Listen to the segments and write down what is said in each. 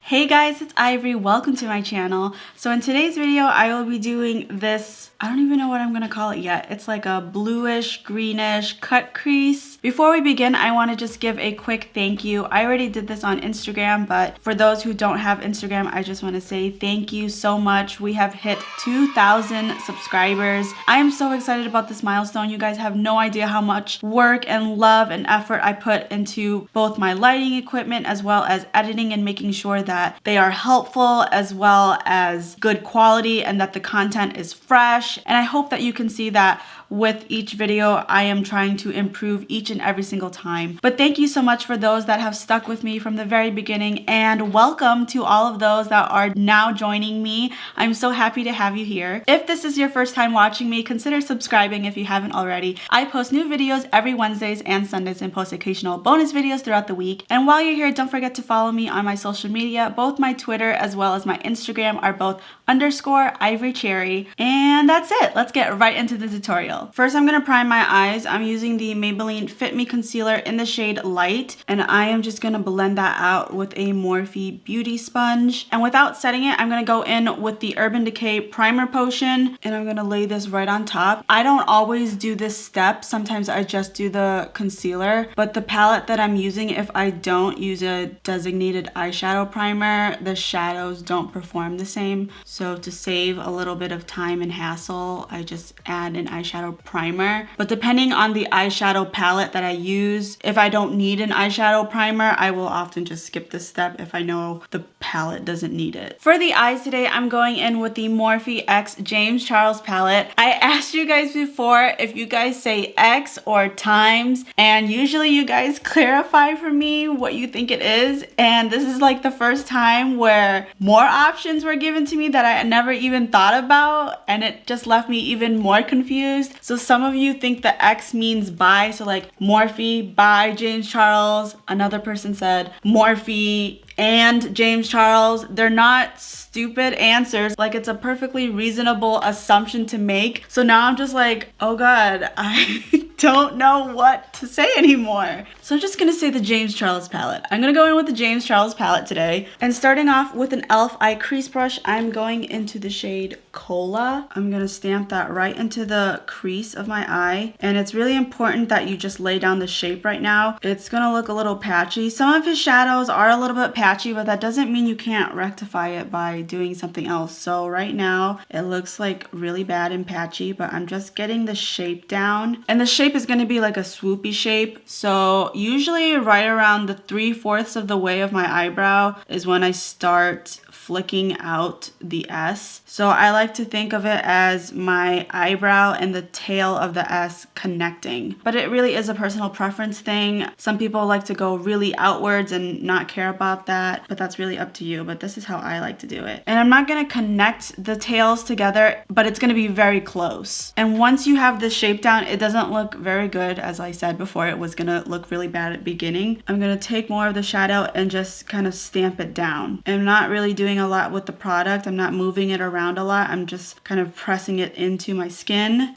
Hey guys, it's Ivory. Welcome to my channel. So in today's video, I will be doing this, I don't even know what I'm gonna call it yet. It's like a bluish, greenish cut crease. Before we begin, I wanna just give a quick thank you. I already did this on Instagram, but for those who don't have Instagram, I just wanna say thank you so much. We have hit 2,000 subscribers. I am so excited about this milestone. You guys have no idea how much work and love and effort I put into both my lighting equipment as well as editing and making sure that they are helpful as well as good quality and that the content is fresh. And I hope that you can see that with each video, I am trying to improve each and every single time. But thank you so much for those that have stuck with me from the very beginning, and welcome to all of those that are now joining me. I'm so happy to have you here. If this is your first time watching me, consider subscribing if you haven't already. I post new videos every Wednesdays and Sundays and post occasional bonus videos throughout the week. And while you're here, don't forget to follow me on my social media. Both my Twitter as well as my Instagram are both _ivorycherry. And that's it. Let's get right into the tutorial. First, I'm going to prime my eyes. I'm using the Maybelline Fit Me Concealer in the shade Light, and I am just going to blend that out with a Morphe Beauty Sponge. And without setting it, I'm going to go in with the Urban Decay Primer Potion, and I'm going to lay this right on top. I don't always do this step. Sometimes I just do the concealer, but the palette that I'm using, if I don't use a designated eyeshadow primer, the shadows don't perform the same. So to save a little bit of time and hassle, I just add an eyeshadow primer. But depending on the eyeshadow palette that I use, if I don't need an eyeshadow primer, I will often just skip this step if I know the palette doesn't need it. For the eyes today, I'm going in with the Morphe X James Charles palette. I asked you guys before if you guys say X or times, and usually you guys clarify for me what you think it is. And this is like the first time where more options were given to me that I never even thought about, and it just left me even more confused. So some of you think the X means by, so like Morphe by James Charles. Another person said Morphe and James Charles. They're not stupid answers. Like, it's a perfectly reasonable assumption to make. So now I'm just like, oh God, I don't know what to say anymore. So I'm just gonna say the James Charles palette. I'm gonna go in with the James Charles palette today. And starting off with an e.l.f. eye crease brush, I'm going into the shade Cola. I'm gonna stamp that right into the crease of my eye. And it's really important that you just lay down the shape right now. It's gonna look a little patchy. Some of his shadows are a little bit patchy, but that doesn't mean you can't rectify it by doing something else. So right now it looks like really bad and patchy, but I'm just getting the shape down. And the shape is going to be like a swoopy shape. So usually right around the 3/4 of the way of my eyebrow is when I start flicking out the S. So I like to think of it as my eyebrow and the tail of the S connecting. But it really is a personal preference thing. Some people like to go really outwards and not care about that, but that's really up to you. But this is how I like to do it. And I'm not gonna connect the tails together, but it's gonna be very close. And once you have the shape down, it doesn't look very good. As I said before, it was gonna look really bad at the beginning. I'm gonna take more of the shadow and just kind of stamp it down. I'm not really doing a lot with the product. I'm not moving it around a lot. I'm just kind of pressing it into my skin.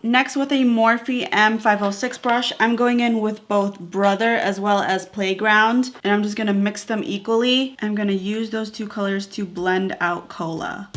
Next, with a Morphe M506 brush, I'm going in with both Brother as well as Playground, and I'm just gonna mix them equally. I'm gonna use those two colors to blend out Cola.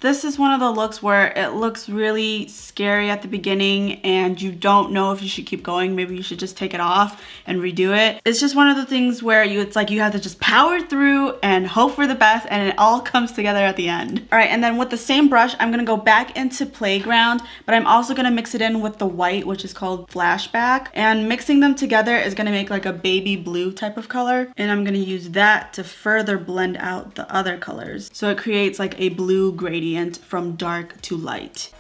This is one of the looks where it looks really scary at the beginning and you don't know if you should keep going. Maybe you should just take it off and redo it. It's just one of the things where it's like you have to just power through and hope for the best, and it all comes together at the end. All right, and then with the same brush, I'm gonna go back into Playground, but I'm also gonna mix it in with the white, which is called Flashback. And mixing them together is gonna make like a baby blue type of color. And I'm gonna use that to further blend out the other colors. So it creates like a blue gradient from dark to light.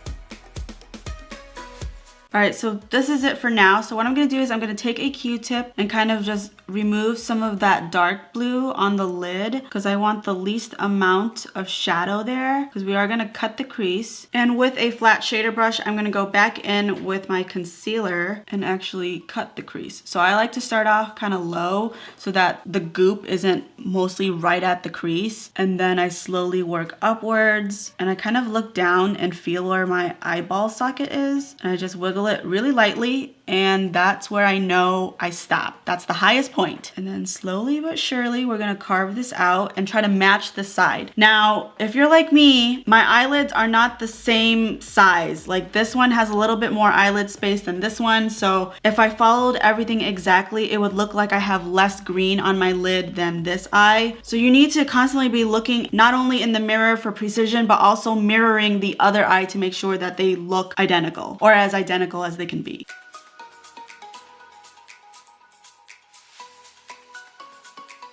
All right, so this is it for now. So what I'm gonna do is I'm gonna take a Q-tip and kind of just remove some of that dark blue on the lid because I want the least amount of shadow there because we are going to cut the crease. And with a flat shader brush, I'm going to go back in with my concealer and actually cut the crease. So I like to start off kind of low so that the goop isn't mostly right at the crease, and then I slowly work upwards and I kind of look down and feel where my eyeball socket is, and I just wiggle it really lightly and that's where I know I stop. That's the highest point. And then slowly but surely, we're gonna carve this out and try to match this side. Now, if you're like me, my eyelids are not the same size. Like this one has a little bit more eyelid space than this one. So if I followed everything exactly, it would look like I have less green on my lid than this eye. So you need to constantly be looking not only in the mirror for precision, but also mirroring the other eye to make sure that they look identical, or as identical as they can be.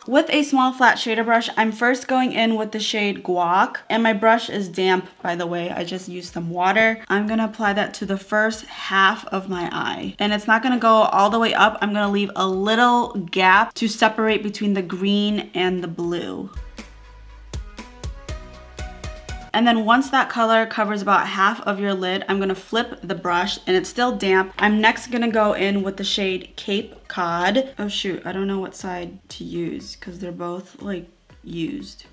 With a small flat shader brush, I'm first going in with the shade Guac, and my brush is damp, by the way. I just used some water. I'm gonna apply that to the first half of my eye, and it's not gonna go all the way up. I'm gonna leave a little gap to separate between the green and the blue. And then once that color covers about half of your lid, I'm gonna flip the brush, and it's still damp. I'm next gonna go in with the shade Cape Cod. Oh shoot, I don't know what side to use because they're both like used.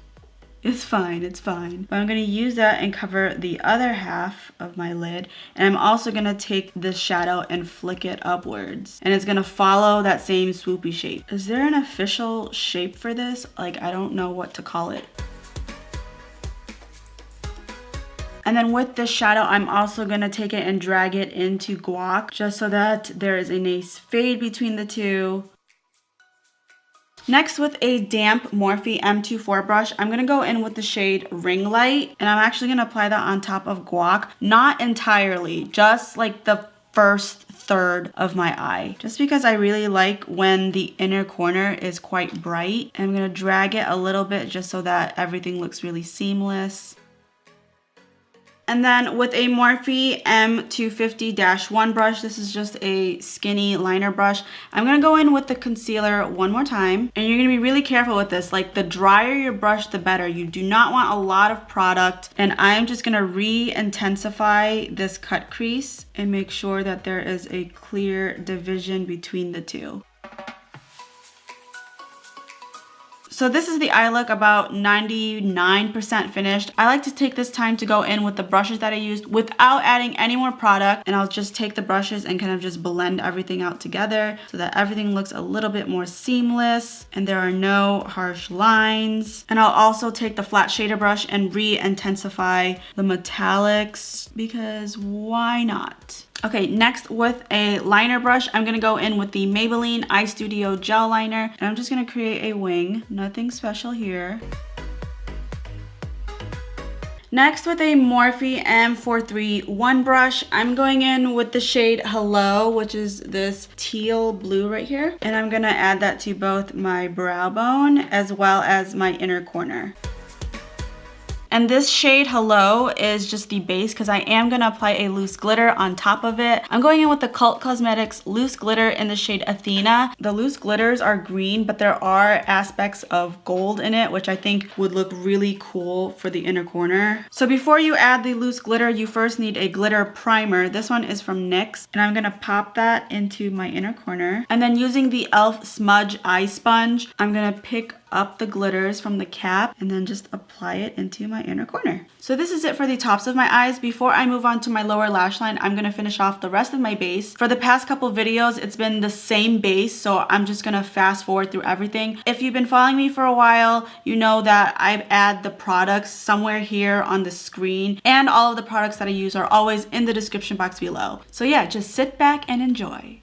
It's fine, it's fine. But I'm gonna use that and cover the other half of my lid. And I'm also gonna take this shadow and flick it upwards. And it's gonna follow that same swoopy shape. Is there an official shape for this? Like, I don't know what to call it. And then with this shadow, I'm also gonna take it and drag it into Guac, just so that there is a nice fade between the two. Next, with a damp Morphe M24 brush, I'm gonna go in with the shade Ring Light, and I'm actually gonna apply that on top of Guac, not entirely, just like the first third of my eye, just because I really like when the inner corner is quite bright. And I'm gonna drag it a little bit just so that everything looks really seamless. And then with a Morphe M250-1 brush, this is just a skinny liner brush, I'm gonna go in with the concealer one more time. And you're gonna be really careful with this. Like, the drier your brush, the better. You do not want a lot of product. And I'm just gonna re-intensify this cut crease and make sure that there is a clear division between the two. So this is the eye look, about 99% finished. I like to take this time to go in with the brushes that I used without adding any more product. And I'll just take the brushes and kind of just blend everything out together so that everything looks a little bit more seamless and there are no harsh lines. And I'll also take the flat shader brush and re-intensify the metallics, because why not? Okay, next with a liner brush, I'm gonna go in with the Maybelline Eye Studio Gel Liner, and I'm just gonna create a wing. Nothing special here. Next, with a Morphe M431 brush, I'm going in with the shade Hello, which is this teal blue right here. And I'm gonna add that to both my brow bone as well as my inner corner. And this shade Hello is just the base, because I am going to apply a loose glitter on top of it. I'm going in with the Cult Cosmetics loose glitter in the shade Athena. The loose glitters are green, but there are aspects of gold in it, which I think would look really cool for the inner corner. So before you add the loose glitter, you first need a glitter primer. This one is from NYX, and I'm going to pop that into my inner corner. And then using the e.l.f. Smudge Eye Sponge, I'm going to pick up the glitters from the cap and then just apply it into my inner corner. So this is it for the tops of my eyes. Before I move on to my lower lash line, I'm gonna finish off the rest of my base. For the past couple videos, it's been the same base, so I'm just gonna fast forward through everything. If you've been following me for a while, you know that I add the products somewhere here on the screen, and all of the products that I use are always in the description box below. So yeah, just sit back and enjoy.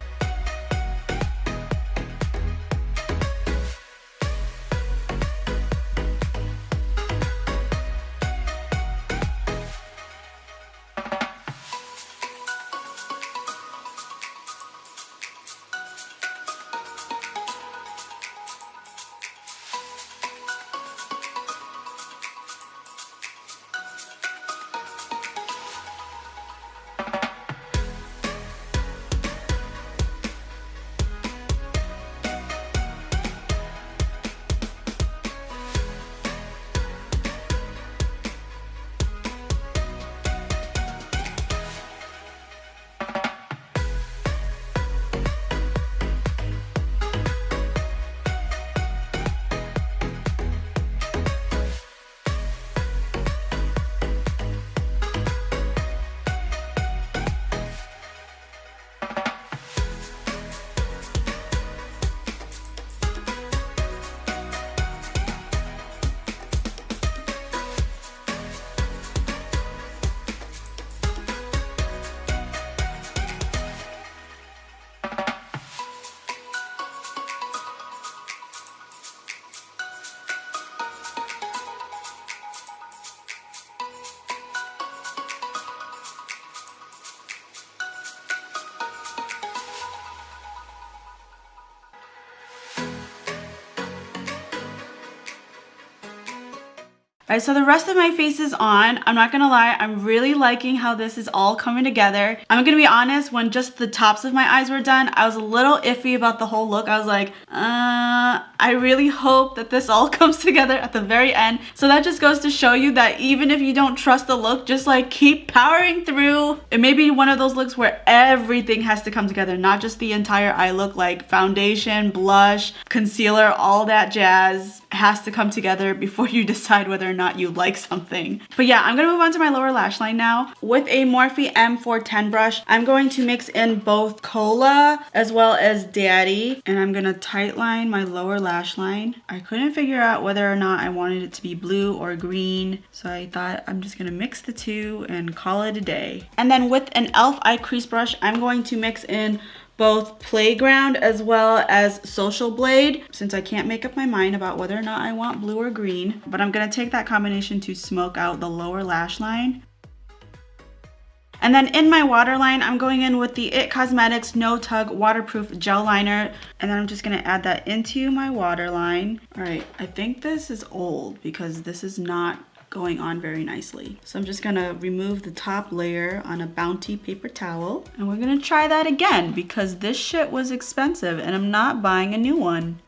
All right, so the rest of my face is on. I'm not gonna lie, I'm really liking how this is all coming together. I'm gonna be honest, when just the tops of my eyes were done, I was a little iffy about the whole look. I was like, I really hope that this all comes together at the very end. So that just goes to show you that even if you don't trust the look, just like keep powering through. It may be one of those looks where everything has to come together, not just the entire eye look, like foundation, blush, concealer, all that jazz has to come together before you decide whether or not you like something. But yeah, I'm gonna move on to my lower lash line now. With a Morphe M410 brush, I'm going to mix in both Cola as well as Daddy, and I'm gonna tight line my lower lash line. I couldn't figure out whether or not I wanted it to be blue or green, so I thought I'm just gonna mix the two and call it a day. And then with an e.l.f. eye crease brush, I'm going to mix in both Playground as well as Social Blade, since I can't make up my mind about whether or not I want blue or green. But I'm gonna take that combination to smoke out the lower lash line. And then in my waterline, I'm going in with the IT Cosmetics No Tug Waterproof Gel Liner. And then I'm just gonna add that into my waterline. All right, I think this is old because this is not going on very nicely. So I'm just gonna remove the top layer on a Bounty paper towel. And we're gonna try that again because this shit was expensive and I'm not buying a new one.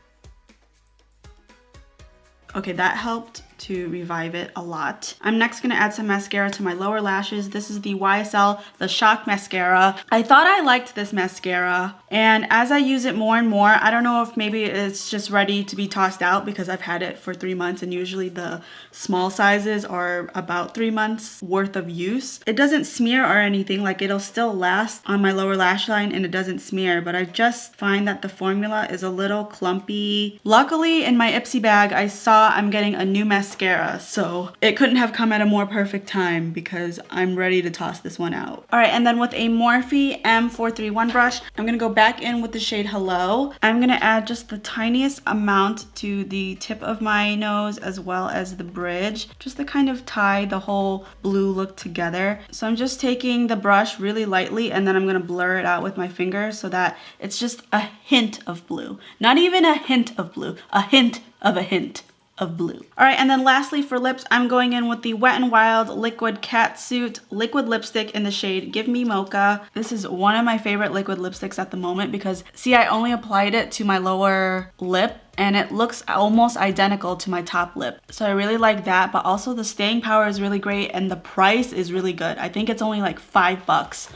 Okay, that helped to revive it a lot. I'm next gonna add some mascara to my lower lashes. This is the YSL The Shock Mascara. I thought I liked this mascara, and as I use it more and more, I don't know if maybe it's just ready to be tossed out because I've had it for 3 months and usually the small sizes are about 3 months worth of use. It doesn't smear or anything, like it'll still last on my lower lash line and it doesn't smear, but I just find that the formula is a little clumpy. Luckily in my Ipsy bag, I saw I'm getting a new mascara, so it couldn't have come at a more perfect time because I'm ready to toss this one out. All right, and then with a Morphe M431 brush, I'm gonna go back in with the shade Hello. I'm gonna add just the tiniest amount to the tip of my nose as well as the bridge, just to kind of tie the whole blue look together. So I'm just taking the brush really lightly and then I'm gonna blur it out with my finger so that it's just a hint of blue. Not even a hint of blue, a hint of a hint of blue. All right, and then lastly for lips, I'm going in with the Wet n Wild Liquid Catsuit Liquid Lipstick in the shade Give Me Mocha. This is one of my favorite liquid lipsticks at the moment because, see, I only applied it to my lower lip and it looks almost identical to my top lip. So I really like that, but also the staying power is really great and the price is really good. I think it's only like $5.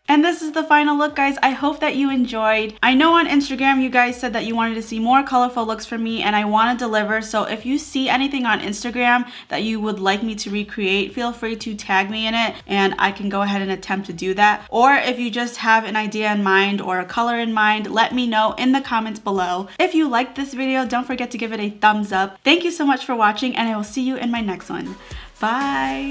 And this is the final look, guys. I hope that you enjoyed. I know on Instagram you guys said that you wanted to see more colorful looks from me and I want to deliver. So if you see anything on Instagram that you would like me to recreate, feel free to tag me in it and I can go ahead and attempt to do that. Or if you just have an idea in mind or a color in mind, let me know in the comments below. If you liked this video, don't forget to give it a thumbs up. Thank you so much for watching and I will see you in my next one. Bye!